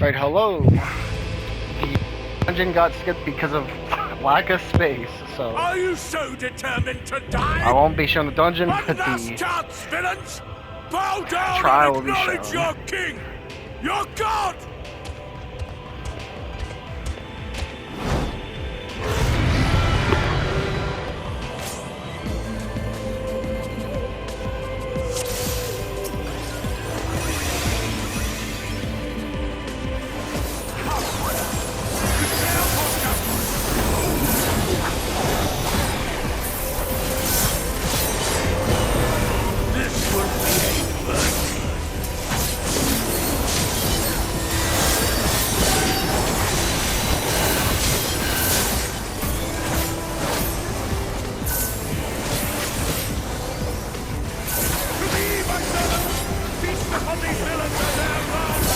Right, hello. The dungeon got skipped because of lack of space, so Are you so determined to die? I won't be showing the dungeon, One but last the chance, villains! Bow down trial will and be acknowledge shown. your king! Your god! This will be a To me, my servants! Feast upon these villains and their last.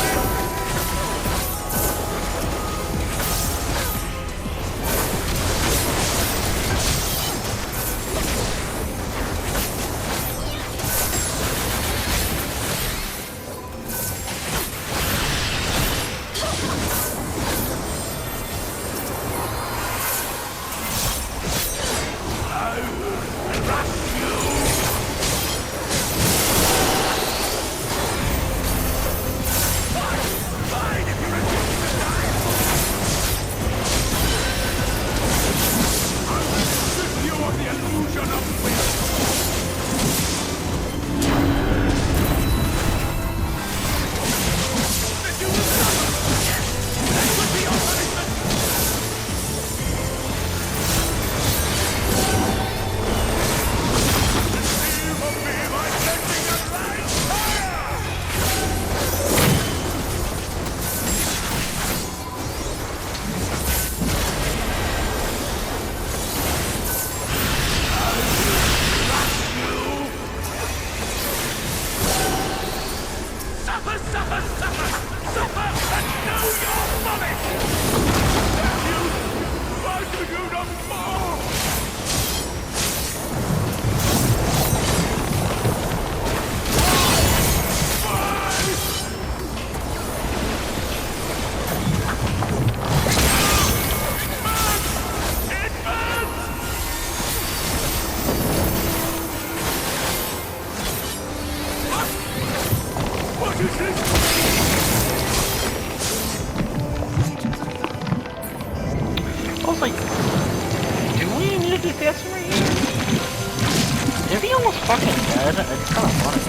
Fine, if you refuse to die! I will strip you of the illusion of will! That you will suffer! Yes! That will be your punishment! Receive of me my blessing and light! Fire! Suffer, suffer, suffer! Suffer and know your vomit! Damn you! Why do you not more? It burns! What is this? I was like, do we need to do this right here? Is he almost fucking dead? It's kind of funny.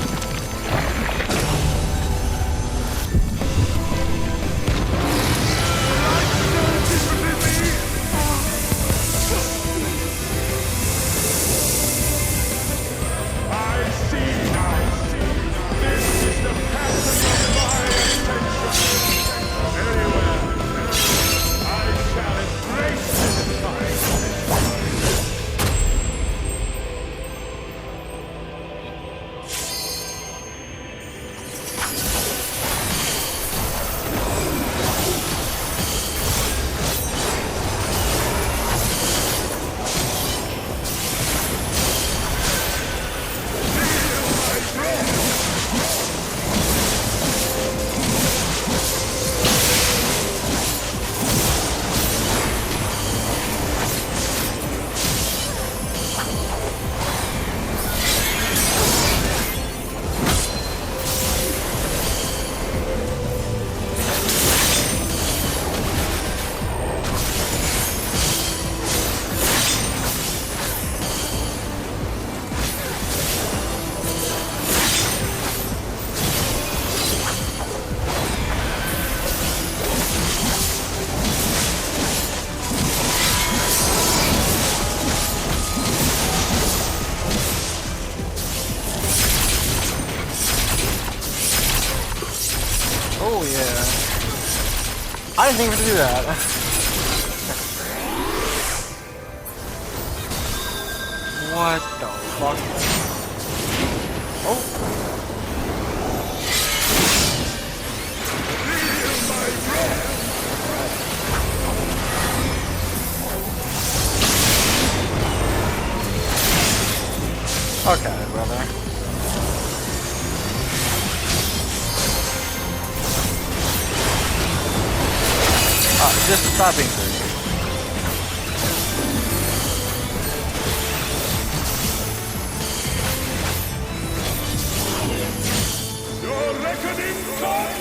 I see. This is the pattern of my attention. Very well. I shall embrace this fight. Oh yeah. I didn't think we could do that. What the fuck? Oh. Okay, brother. Just stop being crazy. Your reckoning time!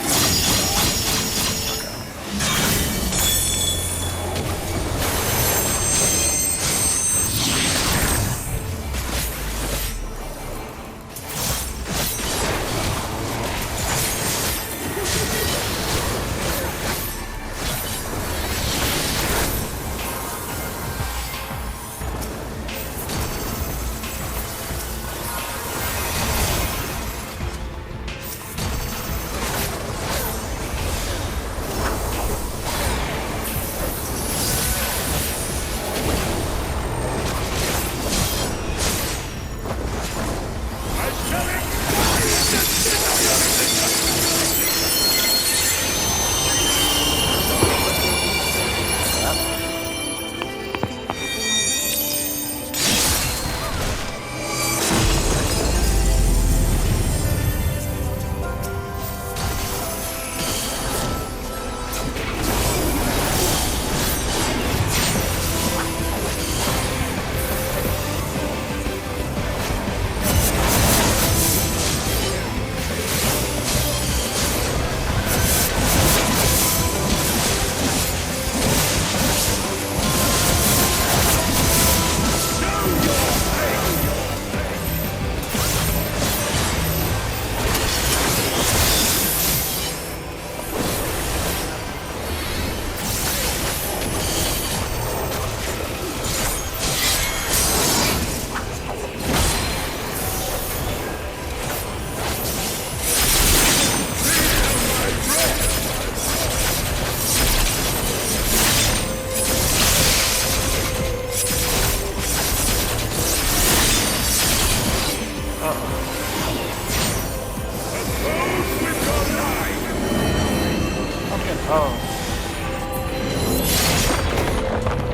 Oh.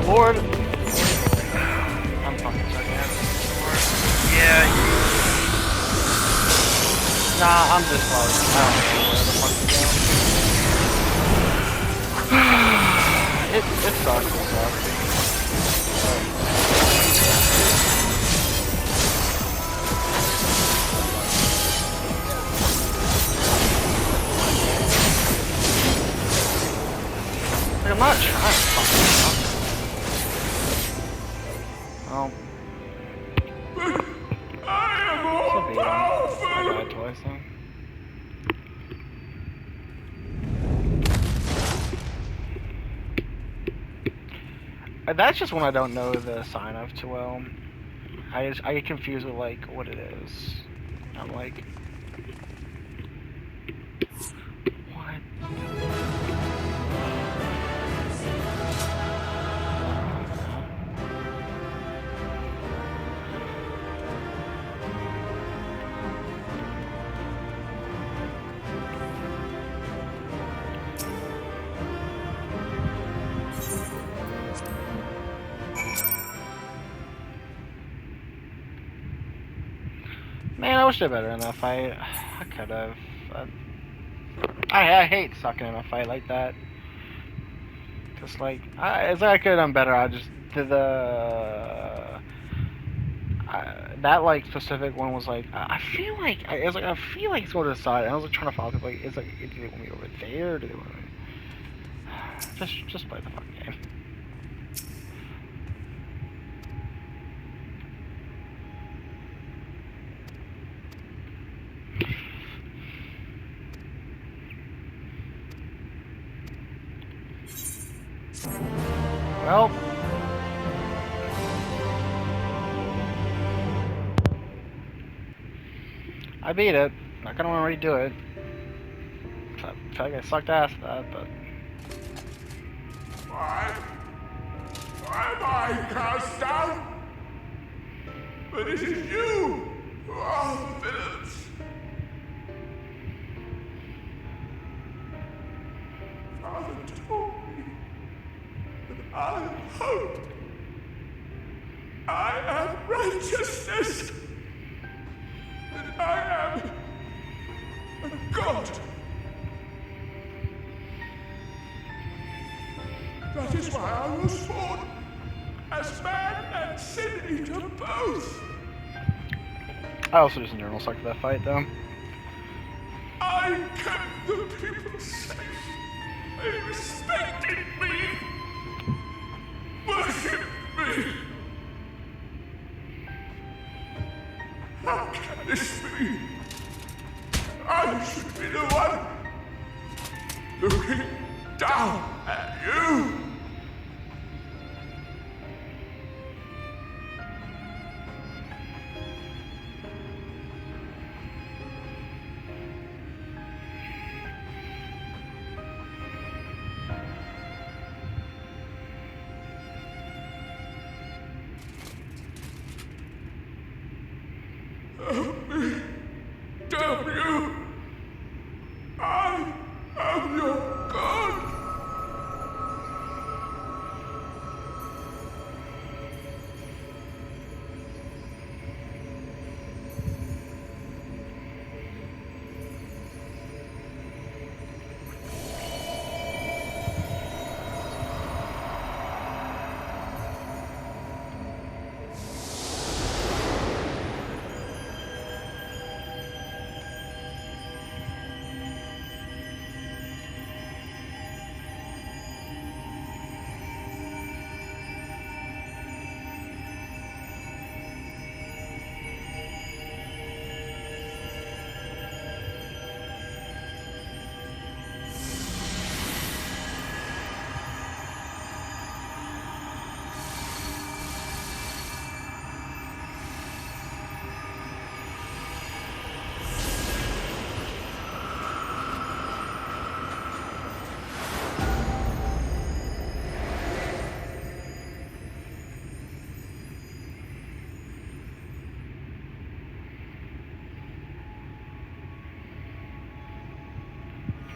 Lord. I'm fucking sarcastic. Yeah. Nah, I'm just like, I don't know where the fuck to go. It sucks, it sucks. I'm not trying to fucking stop. I am all powerful! I died twice then. That's just when I don't know the sign of too well. I get confused with like what it is. I'm like, what? Man, I wish I did better in that fight. I could have. I hate sucking in a fight like that. Just like, it's like I could have done better. I just did that like specific one was like I feel like it's like I feel like it's going to the side. And I was like trying to follow people. Like it's like do they want me over there? Or do they want me? Just play the fucking game. Well. I beat it. Not gonna want to redo it. I feel like I sucked ass at that, but. Why? Why am I cast down? But it is you who are the villains. Father told me that I am hope. I am righteousness. That I am a god. That is why I was born. As man and sin eater both. I also just in general sucked at that fight, though. I kept the people safe. They respected me. Worshipped me. How can this be? I should be the one looking down at you. Help me. Damn you. I am your God.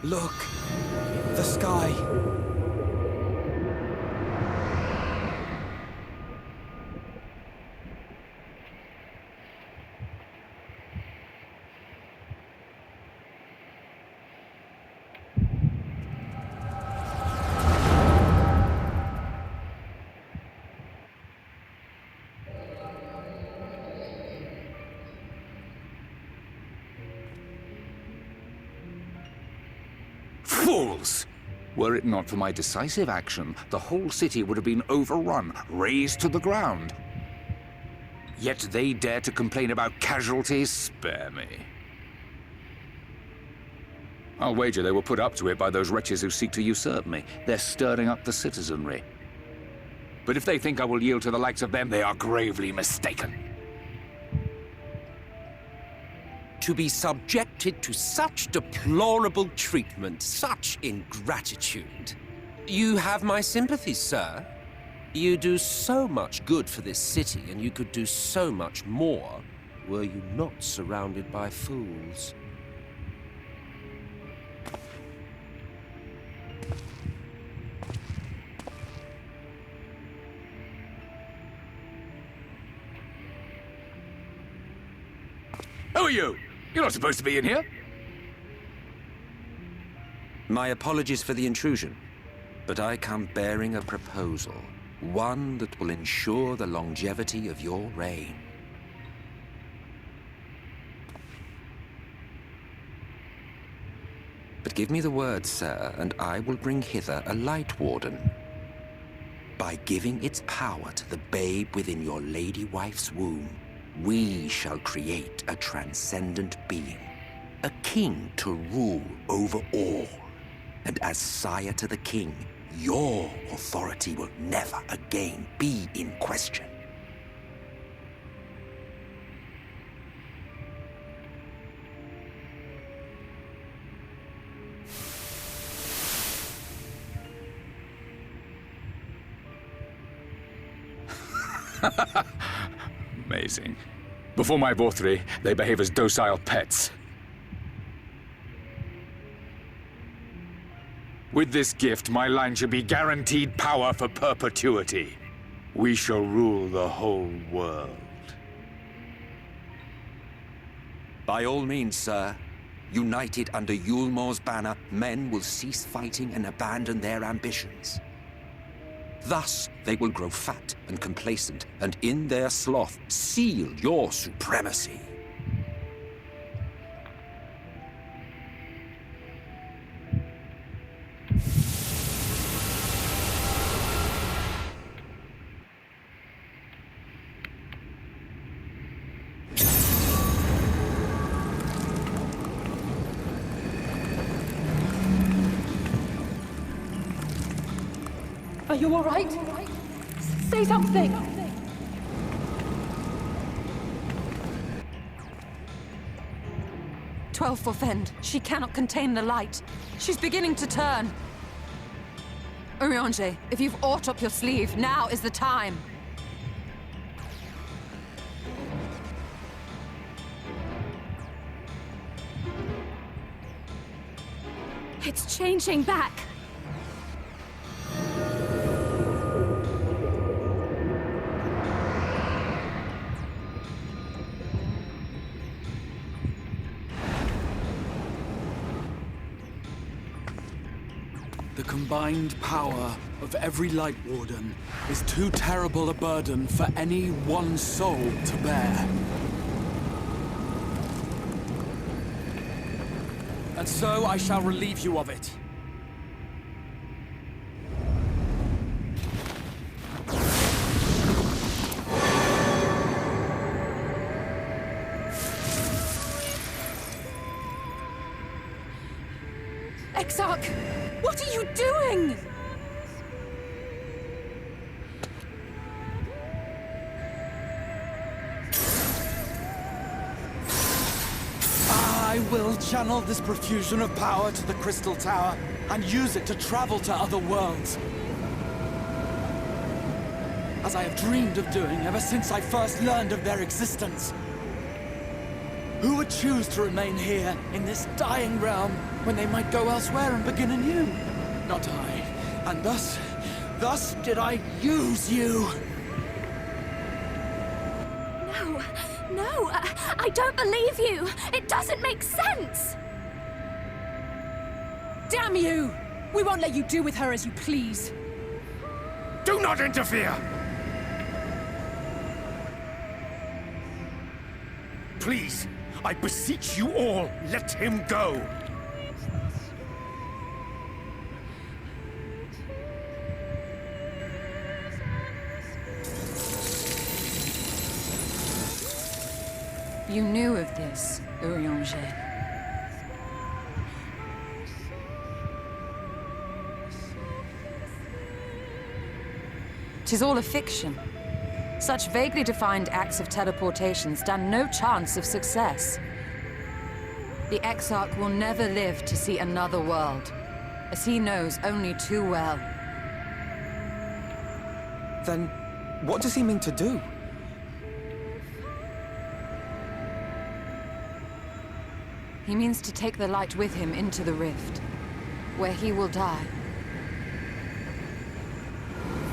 Look! The sky! Fools! Were it not for my decisive action, the whole city would have been overrun, razed to the ground. Yet they dare to complain about casualties? Spare me. I'll wager they were put up to it by those wretches who seek to usurp me. They're stirring up the citizenry. But if they think I will yield to the likes of them, they are gravely mistaken. To be subjected to such deplorable treatment, such ingratitude. You have my sympathies, sir. You do so much good for this city, and you could do so much more were you not surrounded by fools. Who are you? You're not supposed to be in here. My apologies for the intrusion, but I come bearing a proposal. One that will ensure the longevity of your reign. But give me the word, sir, and I will bring hither a light warden. By giving its power to the babe within your lady wife's womb, we shall create a transcendent being, a king to rule over all. And as sire to the king, your authority will never again be in question. Amazing. Before my Vorthri, they behave as docile pets. With this gift, my line shall be guaranteed power for perpetuity. We shall rule the whole world. By all means, sir. United under Yulmor's banner, men will cease fighting and abandon their ambitions. Thus, they will grow fat and complacent, and in their sloth seal your supremacy. Are you all right? Say something! FF14. She cannot contain the light. She's beginning to turn. Urianger, if you've aught up your sleeve, now is the time. It's changing back! The combined power of every Light Warden is too terrible a burden for any one soul to bear. And so I shall relieve you of it. Exarch! What are you doing? I will channel this profusion of power to the Crystal Tower and use it to travel to other worlds. As I have dreamed of doing ever since I first learned of their existence. Who would choose to remain here in this dying realm when they might go elsewhere and begin anew? Not I. And thus did I use you. No, I don't believe you! It doesn't make sense! Damn you! We won't let you do with her as you please. Do not interfere! Please, I beseech you all, let him go! You knew of this, Urianger. Tis all a fiction. Such vaguely defined acts of teleportation stand no chance of success. The Exarch will never live to see another world, as he knows only too well. Then, what does he mean to do? He means to take the light with him into the rift, where he will die.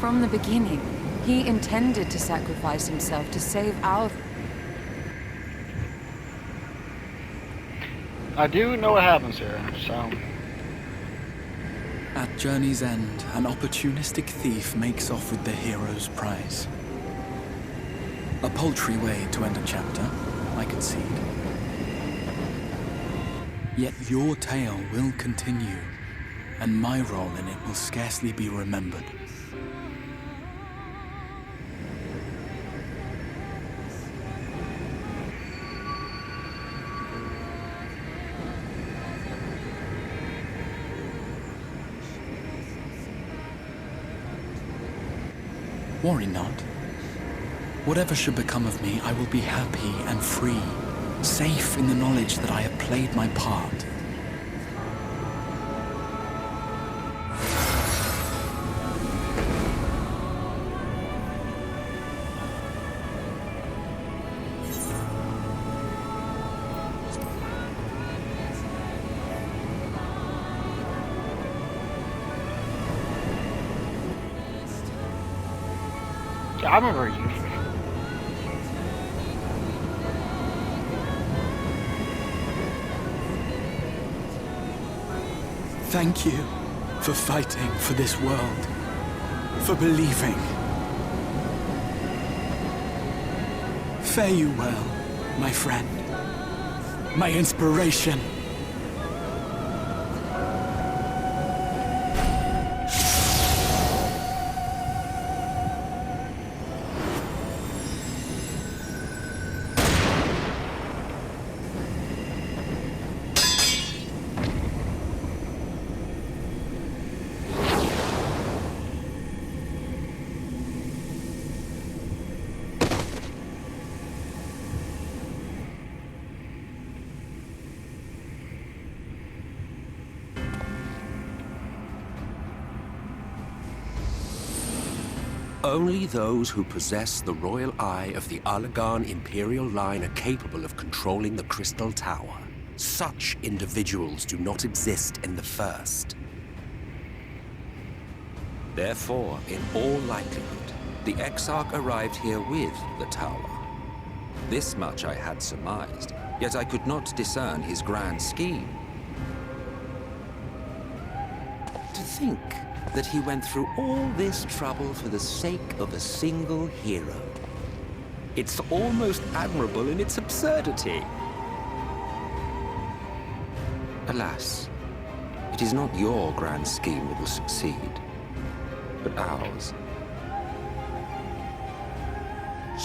From the beginning, he intended to sacrifice himself to save our... I do know what happens here, so... At journey's end, an opportunistic thief makes off with the hero's prize. A paltry way to end a chapter, I concede. Yet your tale will continue, and my role in it will scarcely be remembered. Worry not. Whatever should become of me, I will be happy and free, safe in the knowledge that I have played my part. Yeah, I remember you. Thank you for fighting for this world. for believing. Fare you well, my friend. My inspiration. Only those who possess the royal eye of the Allagan Imperial line are capable of controlling the Crystal Tower. Such individuals do not exist in the First. Therefore, in all likelihood, the Exarch arrived here with the tower. This much I had surmised, yet I could not discern his grand scheme. To think that he went through all this trouble for the sake of a single hero. It's almost admirable in its absurdity. Alas, it is not your grand scheme that will succeed, but ours.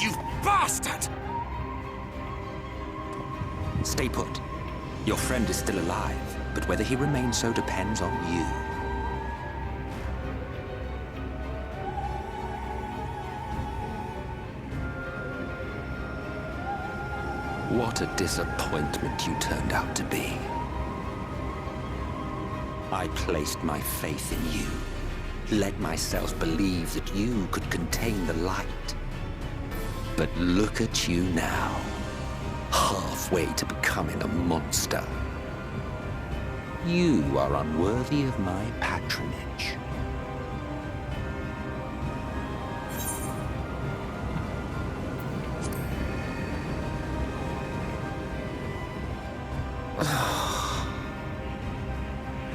You bastard! Stay put. Your friend is still alive, but whether he remains so depends on you. What a disappointment you turned out to be. I placed my faith in you, let myself believe that you could contain the light. But look at you now, halfway to becoming a monster. You are unworthy of my patronage.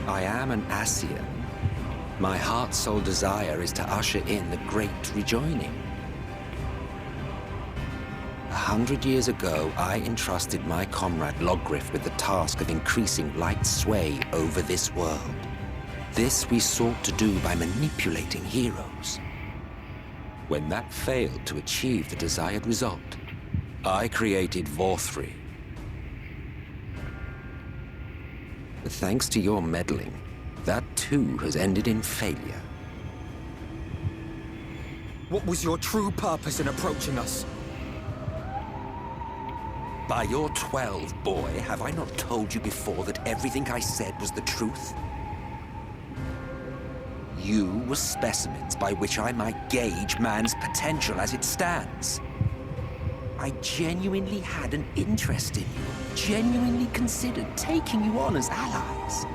I am an Ascian. My heart's sole desire is to usher in the great rejoining. 100 years ago, I entrusted my comrade Logriff with the task of increasing light's sway over this world. This we sought to do by manipulating heroes. When that failed to achieve the desired result, I created Vorthri. But thanks to your meddling, that too has ended in failure. What was your true purpose in approaching us? By your 12, boy, have I not told you before that everything I said was the truth? You were specimens by which I might gauge man's potential as it stands. I genuinely had an interest in you, genuinely considered taking you on as allies.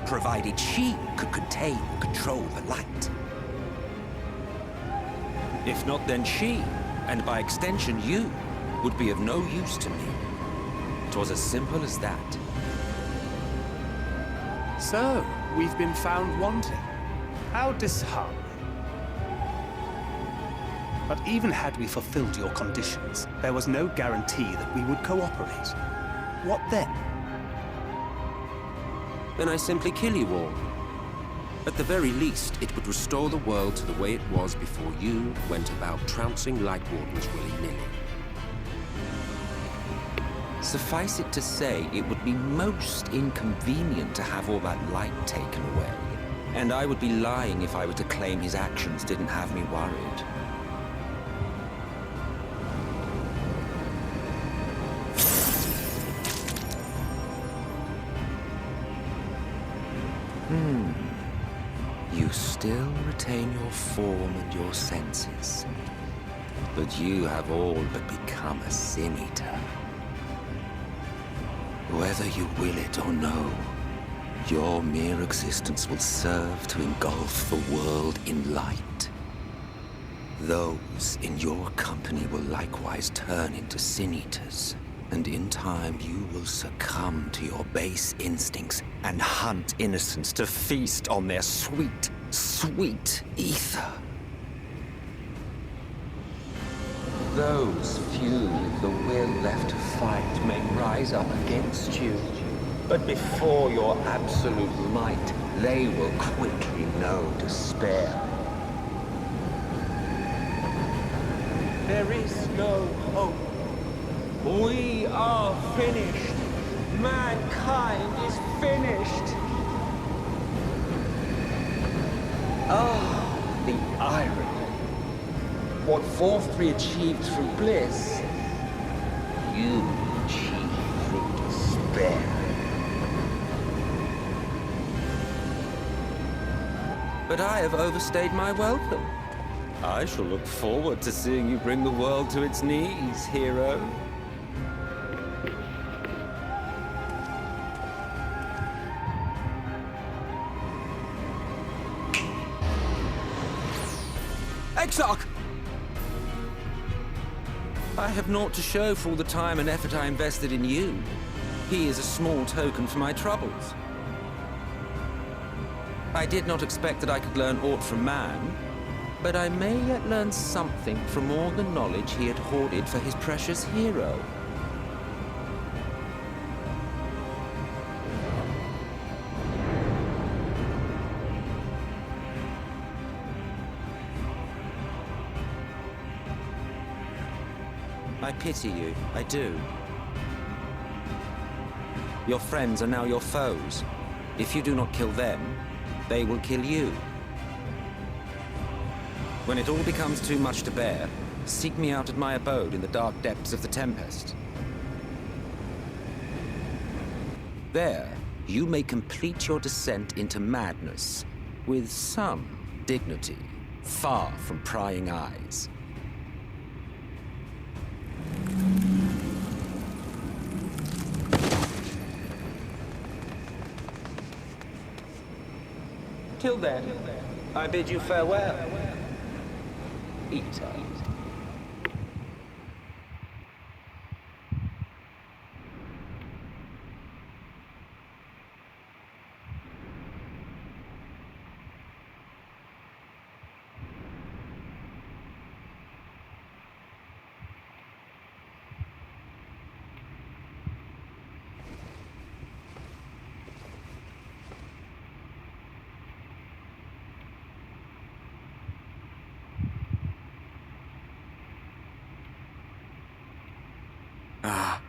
Provided she could contain and control the light. If not, then she, and by extension you, would be of no use to me. 'Twas as simple as that. So, we've been found wanting. How disheartening. But even had we fulfilled your conditions, there was no guarantee that we would cooperate. What then? Then I simply kill you all. At the very least, it would restore the world to the way it was before you went about trouncing Light Wardens willy-nilly. Suffice it to say, it would be most inconvenient to have all that light taken away. And I would be lying if I were to claim his actions didn't have me worried. You still retain your form and your senses. But you have all but become a Sin Eater. Whether you will it or no, your mere existence will serve to engulf the world in light. Those in your company will likewise turn into Sin Eaters, And in time, you will succumb to your base instincts and hunt innocents to feast on their sweet, sweet ether. Those few with the will left to fight may rise up against you. But before your absolute might, they will quickly know despair. There is no hope. We are finished. Mankind is finished. Ah, the irony. What 4-3 achieved through bliss, you achieved through despair. But I have overstayed my welcome. I shall look forward to seeing you bring the world to its knees, hero. Exarch! I have naught to show for all the time and effort I invested in you. He is a small token for my troubles. I did not expect that I could learn aught from man, but I may yet learn something from all the knowledge he had hoarded for his precious hero. I pity you, I do. Your friends are now your foes. If you do not kill them, they will kill you. When it all becomes too much to bear, seek me out at my abode in the dark depths of the Tempest. There, you may complete your descent into madness, with some dignity, far from prying eyes. Till then, I bid you farewell. Eater. Ah.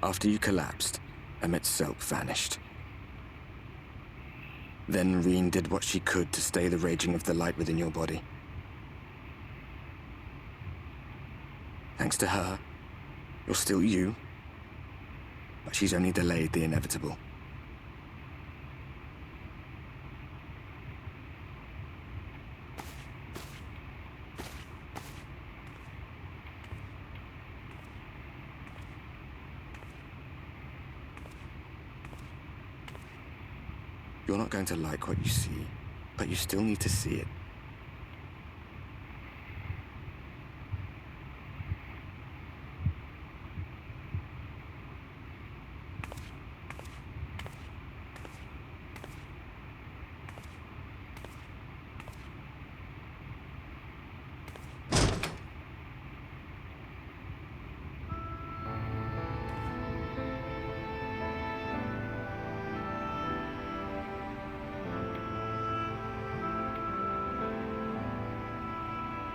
After you collapsed, Emmet's self vanished. Then Reen did what she could to stay the raging of the light within your body. Thanks to her, you're still you, but she's only delayed the inevitable. You're not going to like what you see, but you still need to see it.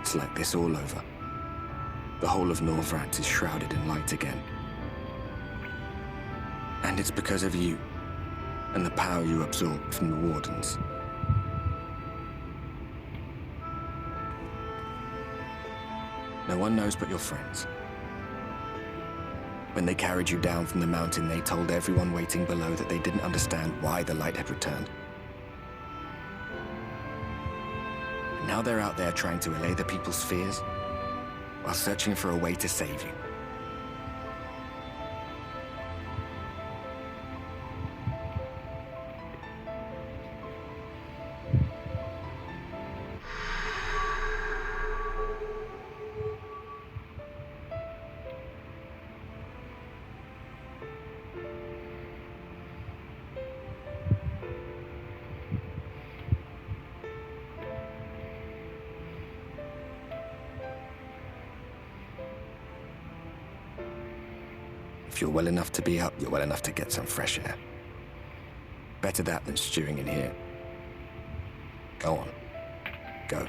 It's like this all over. The whole of Norvrats is shrouded in light again. And it's because of you, and the power you absorbed from the Wardens. No one knows but your friends. When they carried you down from the mountain, they told everyone waiting below that they didn't understand why the light had returned. Now they're out there trying to allay the people's fears, while searching for a way to save you. If you're well enough to be up, you're well enough to get some fresh air. Better that than stewing in here. Go on. Go.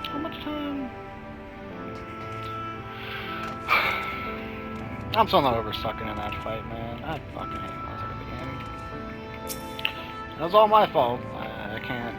How much time? I'm still not over sucking in that fight, man. I fucking hate when I suck at the game. That was all my fault. I can't.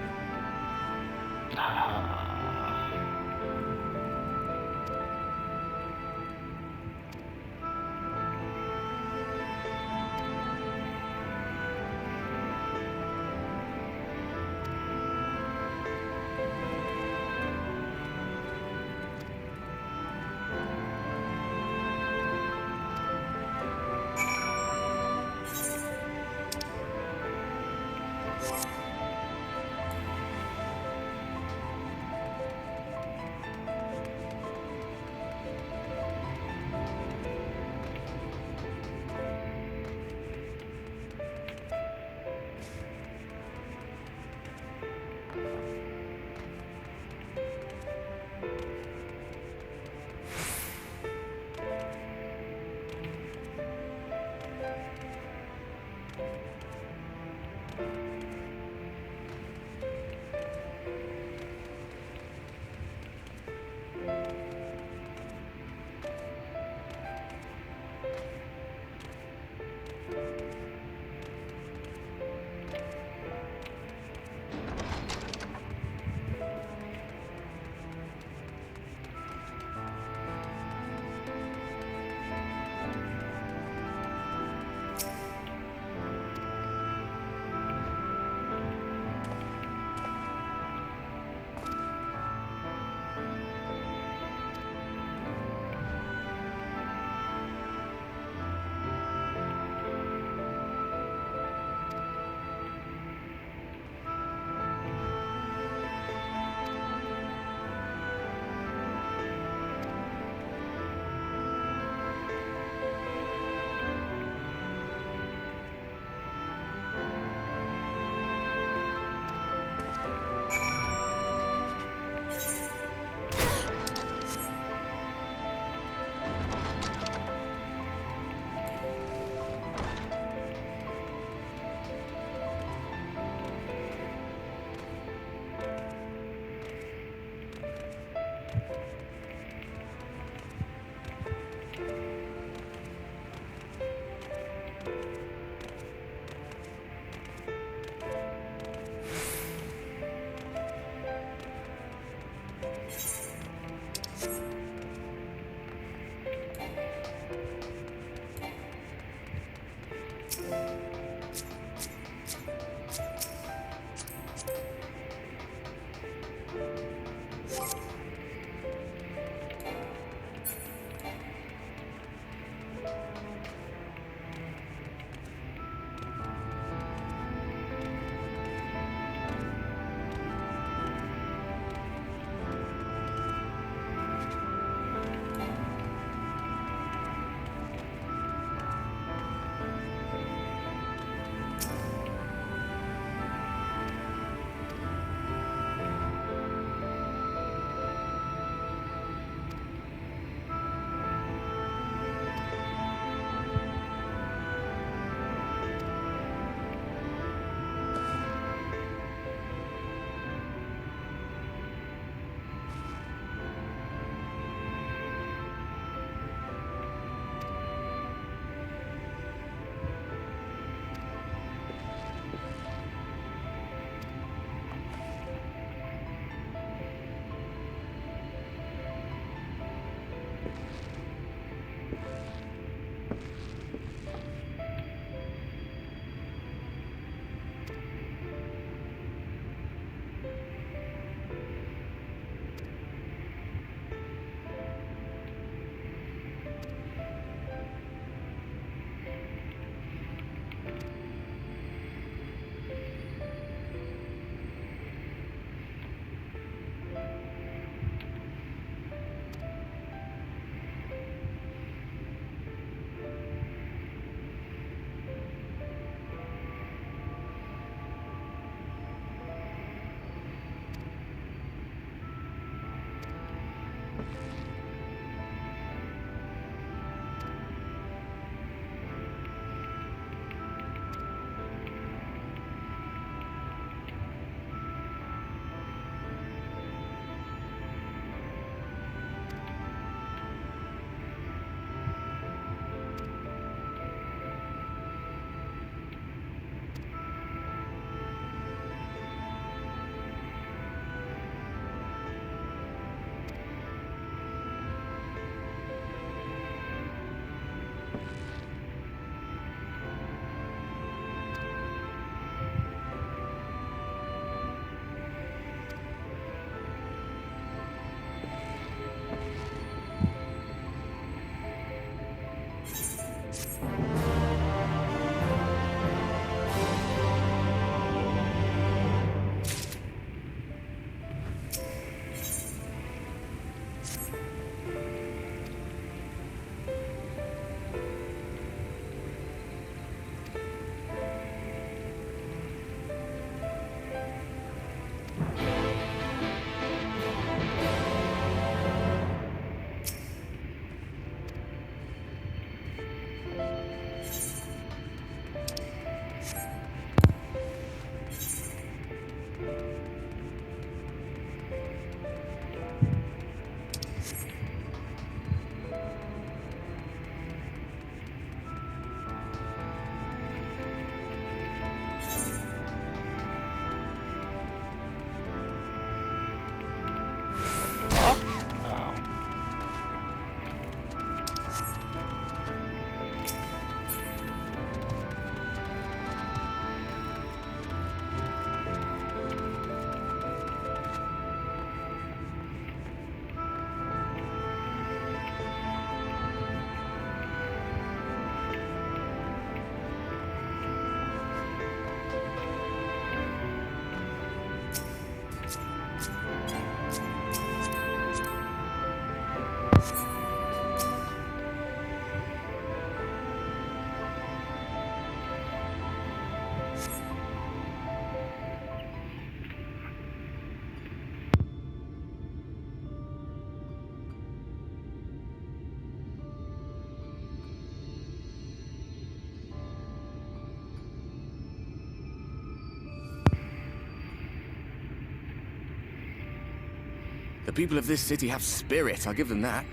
The people of this city have spirit, I'll give them that.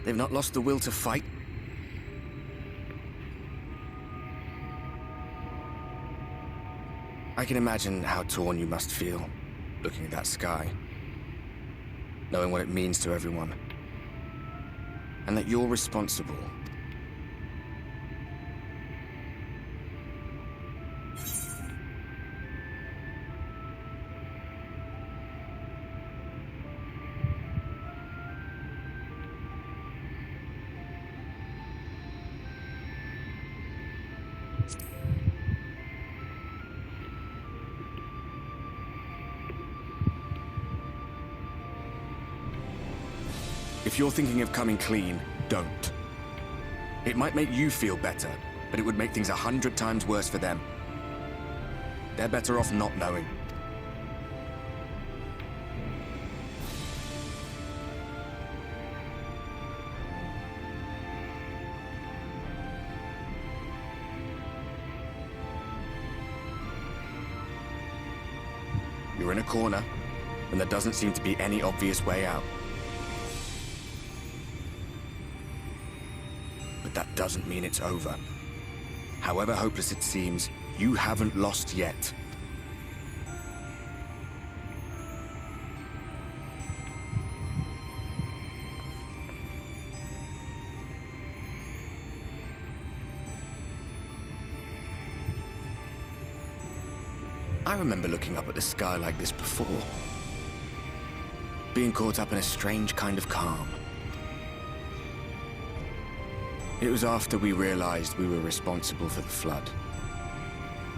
They've not lost the will to fight. I can imagine how torn you must feel, looking at that sky. Knowing what it means to everyone. And that you're responsible. If you're thinking of coming clean, don't. It might make you feel better, but it would make things 100 times worse for them. They're better off not knowing. You're in a corner, and there doesn't seem to be any obvious way out. But that doesn't mean it's over. However hopeless it seems, you haven't lost yet. I remember looking up at the sky like this before. Being caught up in a strange kind of calm. It was after we realized we were responsible for the flood.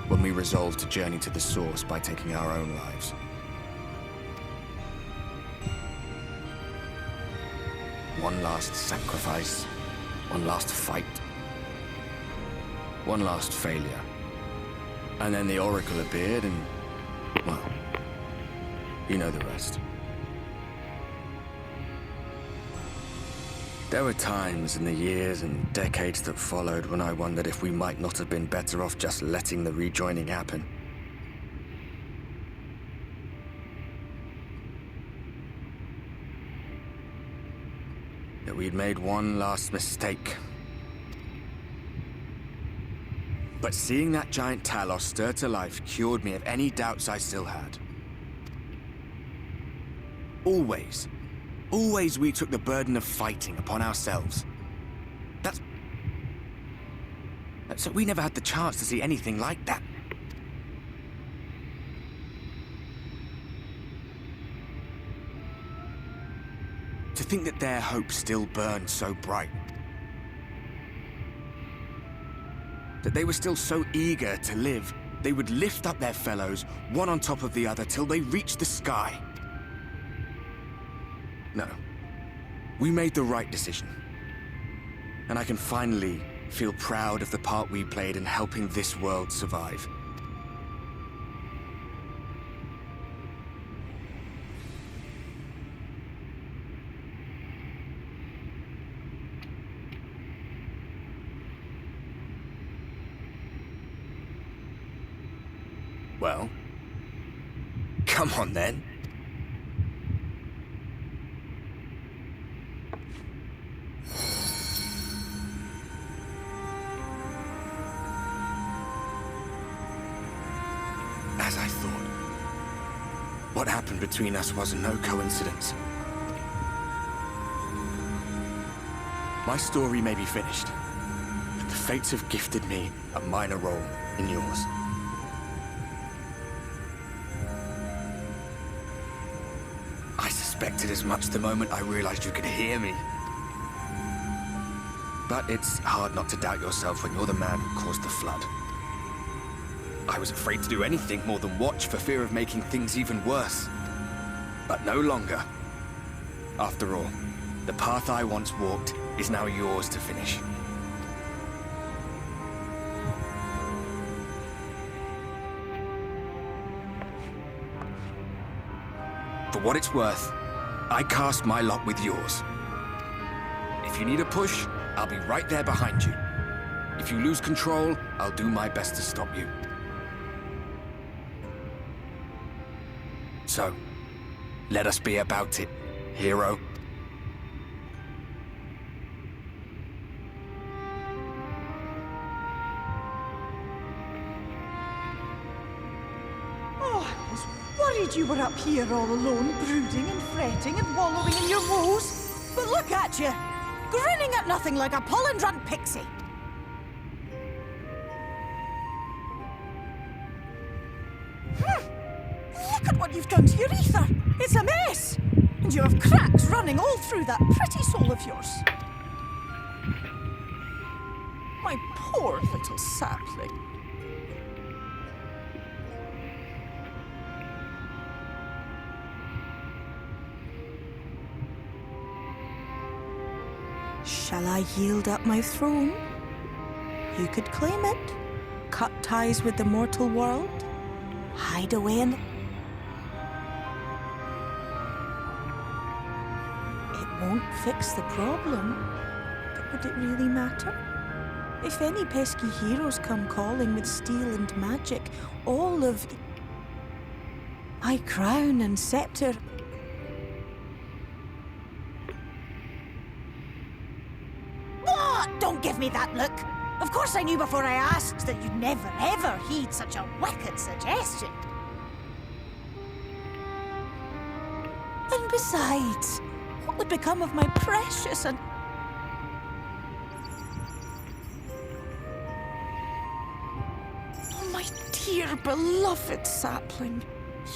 When we resolved to journey to the source by taking our own lives. One last sacrifice. One last fight. One last failure. And then the Oracle appeared and, well, you know the rest. There were times in the years and decades that followed when I wondered if we might not have been better off just letting the rejoining happen. That we'd made one last mistake. But seeing that giant Talos stir to life cured me of any doubts I still had. Always we took the burden of fighting upon ourselves. So we never had the chance to see anything like that. To think that their hope still burned so bright. That they were still so eager to live, they would lift up their fellows, one on top of the other, till they reached the sky. No. We made the right decision. And I can finally feel proud of the part we played in helping this world survive. Well, come on then. As I thought. What happened between us was no coincidence. My story may be finished, but the fates have gifted me a minor role in yours. I suspected as much the moment I realized you could hear me. But it's hard not to doubt yourself when you're the man who caused the flood. I was afraid to do anything more than watch for fear of making things even worse. But no longer. After all, the path I once walked is now yours to finish. For what it's worth, I cast my lot with yours. If you need a push, I'll be right there behind you. If you lose control, I'll do my best to stop you. So, Let us be about it, hero. Oh, I was worried you were up here all alone, brooding and fretting and wallowing in your woes. But look at you, grinning at nothing like a pollen-drunk pixie. Look at what you've done to your ether. It's a mess. And you have cracks running all through that pretty soul of yours. My poor little sapling. Shall I yield up my throne? You could claim it, cut ties with the mortal world, hide away in... It won't fix the problem, but would it really matter? If any pesky heroes come calling with steel and magic, all of my crown and scepter... What? Don't give me that look! Of course I knew before I asked that you'd never ever heed such a wicked suggestion. And besides, what would become of my precious and... Oh, my dear beloved sapling.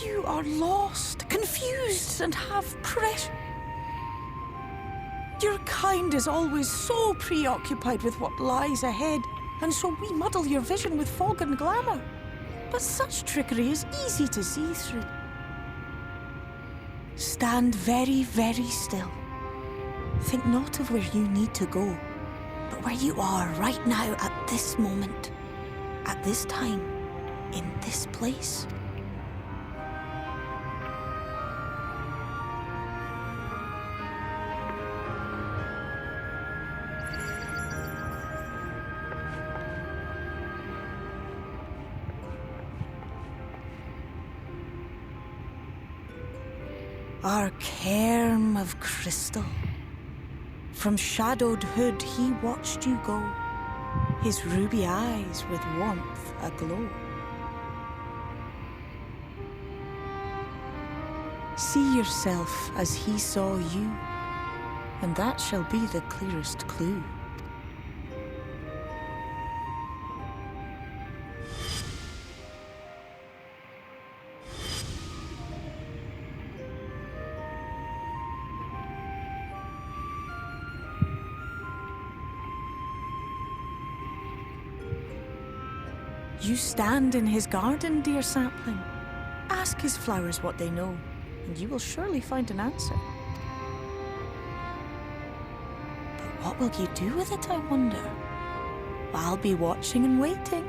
You are lost, confused, and have pressure. Your kind is always so preoccupied with what lies ahead, and so we muddle your vision with fog and glamour. But such trickery is easy to see through. Stand very, very still. Think not of where you need to go, but where you are right now at this moment, at this time, in this place. Our cairn of crystal. From shadowed hood he watched you go, his ruby eyes with warmth aglow. See yourself as he saw you, and that shall be the clearest clue. You stand in his garden, dear sapling. Ask his flowers what they know, and you will surely find an answer. But what will you do with it, I wonder? I'll be watching and waiting.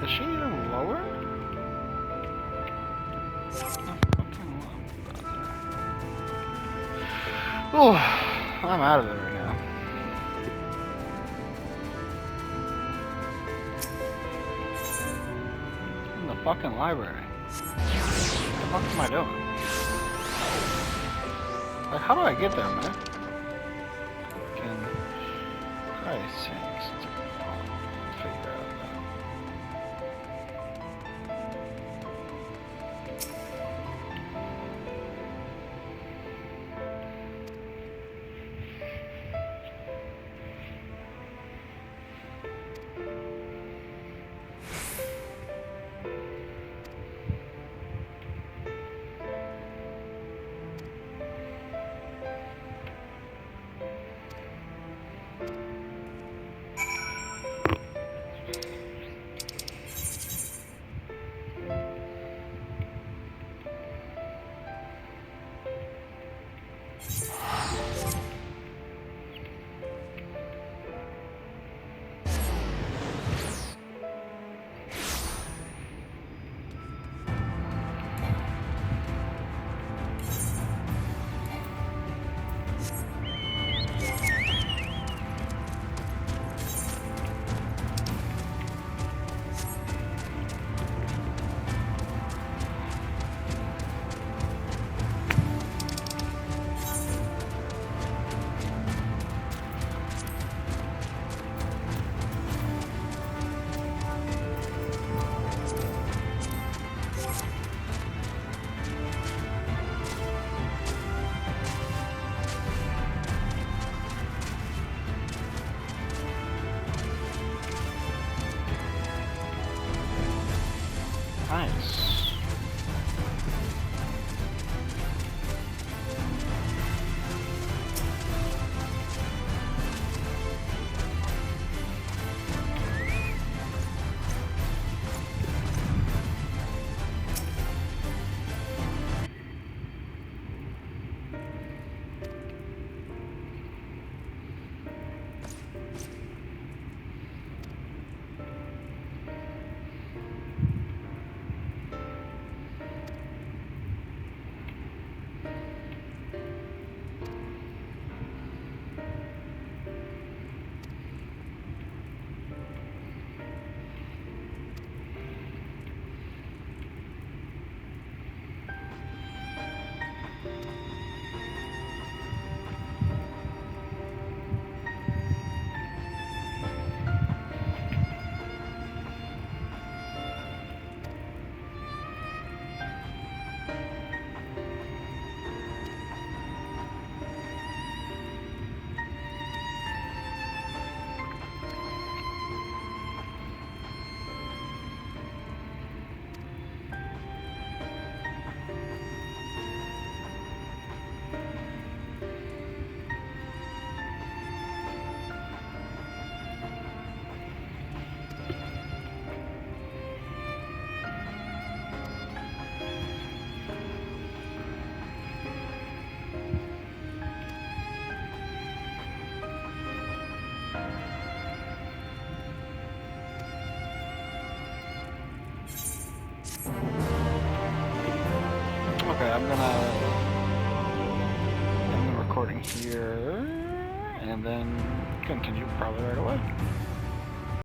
Is she even lower? Oh, I'm out of it right now. In the fucking library. What the fuck am I doing? Like, how do I get there, man? Fucking Christ sakes. Let's figure out that. Okay, I'm gonna end the recording here, and then continue probably right away.